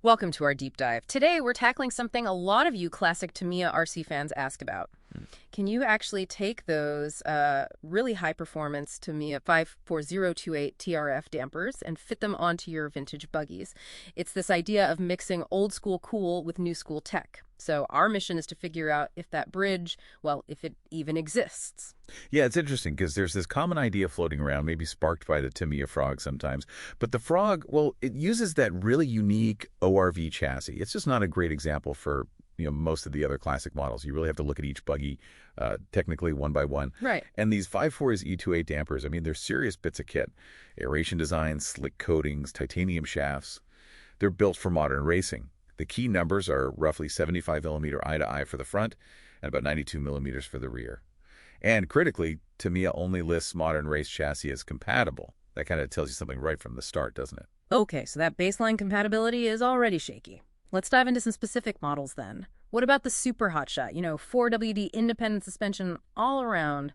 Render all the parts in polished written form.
Welcome to our deep dive. Today, we're tackling something a lot of you classic Tamiya RC fans ask about. Can you actually take those really high-performance Tamiya 54028 TRF dampers and fit them onto your vintage buggies? It's this idea of mixing old-school cool with new-school tech. So our mission is to figure out if that bridge, well, if it even exists. Yeah, it's interesting because there's this common idea floating around, maybe sparked by the Tamiya Frog sometimes. But the Frog, well, it uses that really unique ORV chassis. It's just not a great example for most of the other classic models. You really have to look at each buggy technically one by one. Right. And these 540s E28 dampers, I mean, they're serious bits of kit. Aeration designs, slick coatings, titanium shafts. They're built for modern racing. The key numbers are roughly 75 millimeter eye-to-eye for the front and about 92 millimeters for the rear. And critically, Tamiya only lists modern race chassis as compatible. That kind of tells you something right from the start, doesn't it? Okay, so that baseline compatibility is already shaky. Let's dive into some specific models then. What about the super HotShot? 4WD independent suspension all around.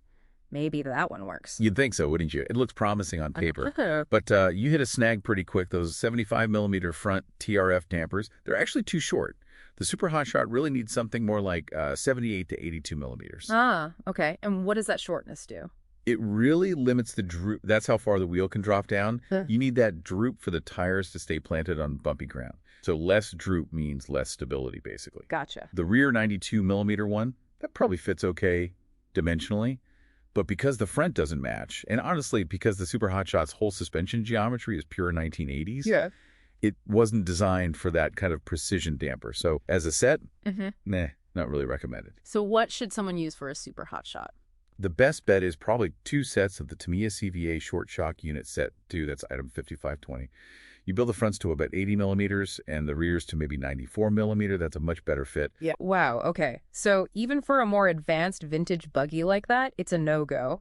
Maybe that one works. You'd think so, wouldn't you? It looks promising on paper. But you hit a snag pretty quick. Those 75 millimeter front TRF dampers, they're actually too short. The super HotShot really needs something more like 78 to 82 millimeters. Ah, okay. And what does that shortness do? It really limits the droop. That's how far the wheel can drop down. You need that droop for the tires to stay planted on bumpy ground. So less droop means less stability, basically. Gotcha. The rear 92 millimeter one, that probably fits okay dimensionally. But because the front doesn't match, and honestly, because the Super HotShot's whole suspension geometry is pure 1980s, it wasn't designed for that kind of precision damper. So as a set, nah, not really recommended. So what should someone use for a Super HotShot? The best bet is probably 2 sets of the Tamiya CVA short shock unit set 2. That's item 5520. You build the fronts to about 80 millimeters and the rears to maybe 94 millimeter. That's a much better fit. Yeah. Wow, okay. So even for a more advanced vintage buggy like that, it's a no-go.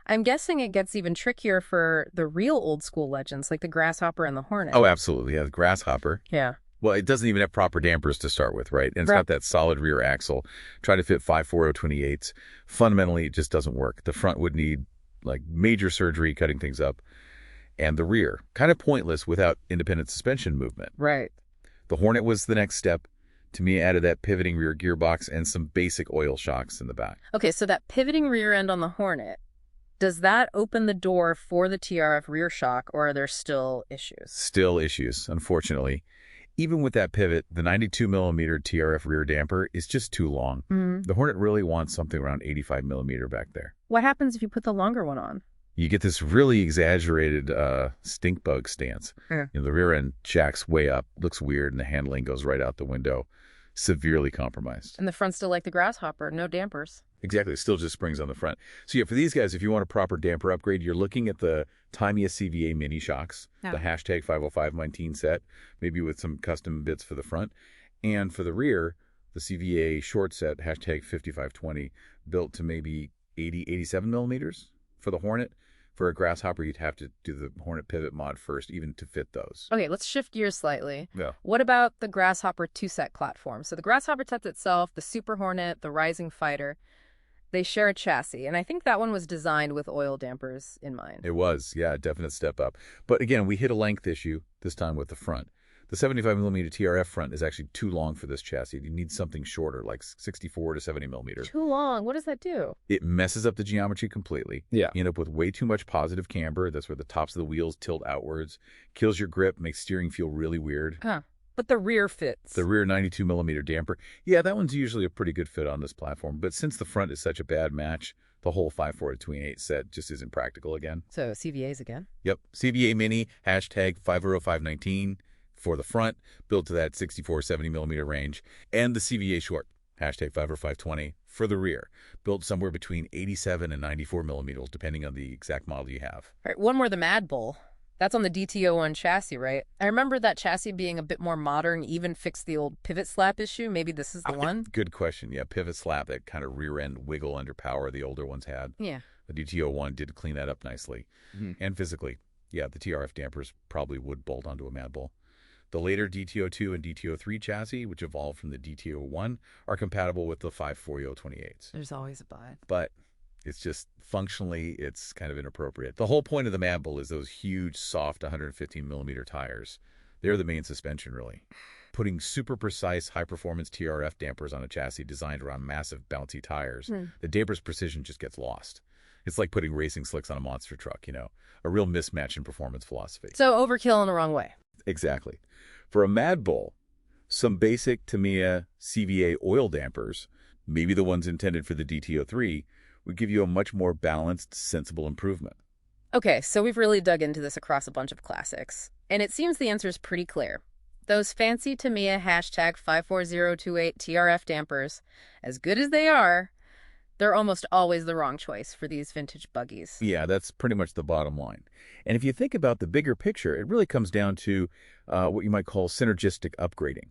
I'm guessing it gets even trickier for the real old-school legends like the Grasshopper and the Hornet. Oh, absolutely. Yeah, the Grasshopper. Yeah. Well, it doesn't even have proper dampers to start with, right? And it's got that solid rear axle. Try to fit 54028s. Fundamentally, it just doesn't work. The front would need like major surgery cutting things up. And the rear, kind of pointless without independent suspension movement. Right. The Hornet was the next step. Tamiya added that pivoting rear gearbox and some basic oil shocks in the back. Okay, so that pivoting rear end on the Hornet, does that open the door for the TRF rear shock, or are there still issues? Still issues, unfortunately. Even with that pivot, the 92 millimeter TRF rear damper is just too long. The Hornet really wants something around 85 millimeter back there. What happens if you put the longer one on? You get this really exaggerated stink bug stance. The rear end jacks way up, looks weird, and the handling goes right out the window. Severely compromised. And the front's still like the Grasshopper, no dampers. Exactly. It still just springs on the front. So yeah, for these guys, if you want a proper damper upgrade, you're looking at the Tamiya CVA mini shocks, the hashtag 50519 set, maybe with some custom bits for the front. And for the rear, the CVA short set, hashtag 5520, built to maybe 80, 87 millimeters for the Hornet. For a Grasshopper, you'd have to do the Hornet pivot mod first, even to fit those. Okay, let's shift gears slightly. Yeah. What about the Grasshopper two-set platform? So the Grasshopper sets itself, the Super Hornet, the Rising Fighter, they share a chassis, and I think that one was designed with oil dampers in mind. It was, yeah, a definite step up. But again, we hit a length issue, this time with the front. The 75 millimeter TRF front is actually too long for this chassis. You need something shorter, like 64 to 70 millimeter. Too long? What does that do? It messes up the geometry completely. Yeah. You end up with way too much positive camber. That's where the tops of the wheels tilt outwards. Kills your grip, makes steering feel really weird. Huh. But the rear fits. The rear 92 millimeter damper. Yeah, that one's usually a pretty good fit on this platform. But since the front is such a bad match, the whole 54028 set just isn't practical again. So CVAs again? Yep. CVA Mini, hashtag 50519. For the front, built to that 64, 70 millimeter range, and the CVA short, hashtag 50520, for the rear, built somewhere between 87 and 94 millimeters, depending on the exact model you have. All right, one more, the Mad Bull. That's on the DTO1 chassis, right? I remember that chassis being a bit more modern, even fixed the old pivot slap issue. Maybe this is the one? Good question. Yeah, pivot slap, that kind of rear end wiggle under power the older ones had. Yeah. The DTO1 did clean that up nicely. And physically, yeah, the TRF dampers probably would bolt onto a Mad Bull. The later DTO2 and DTO3 chassis, which evolved from the DTO1, are compatible with the 54028s. There's always a but. But it's just functionally, it's kind of inappropriate. The whole point of the Mad Bull is those huge, soft 115 millimeter tires. They're the main suspension, really. Putting super precise, high-performance TRF dampers on a chassis designed around massive, bouncy tires, the damper's precision just gets lost. It's like putting racing slicks on a monster truck, a real mismatch in performance philosophy. So overkill in the wrong way. Exactly. For a Mad Bull, some basic Tamiya CVA oil dampers, maybe the ones intended for the DT03, would give you a much more balanced, sensible improvement. Okay, so we've really dug into this across a bunch of classics, and it seems the answer is pretty clear. Those fancy Tamiya #54028 TRF dampers, as good as they are, they're almost always the wrong choice for these vintage buggies. Yeah, that's pretty much the bottom line. And if you think about the bigger picture, it really comes down to what you might call synergistic upgrading.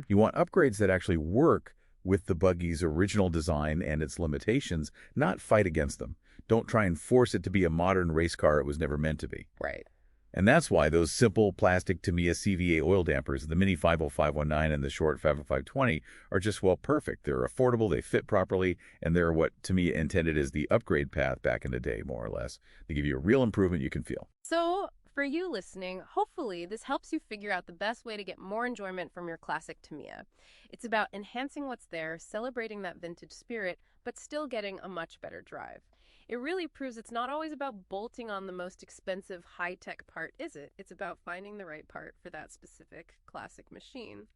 You want upgrades that actually work with the buggy's original design and its limitations, not fight against them. Don't try and force it to be a modern race car it was never meant to be. Right. And that's why those simple plastic Tamiya CVA oil dampers, the Mini 50519 and the short 50520, are just, well, perfect. They're affordable, they fit properly, and they're what Tamiya intended as the upgrade path back in the day, more or less. They give you a real improvement you can feel. So, for you listening, hopefully this helps you figure out the best way to get more enjoyment from your classic Tamiya. It's about enhancing what's there, celebrating that vintage spirit, but still getting a much better drive. It really proves it's not always about bolting on the most expensive high-tech part, is it? It's about finding the right part for that specific classic machine.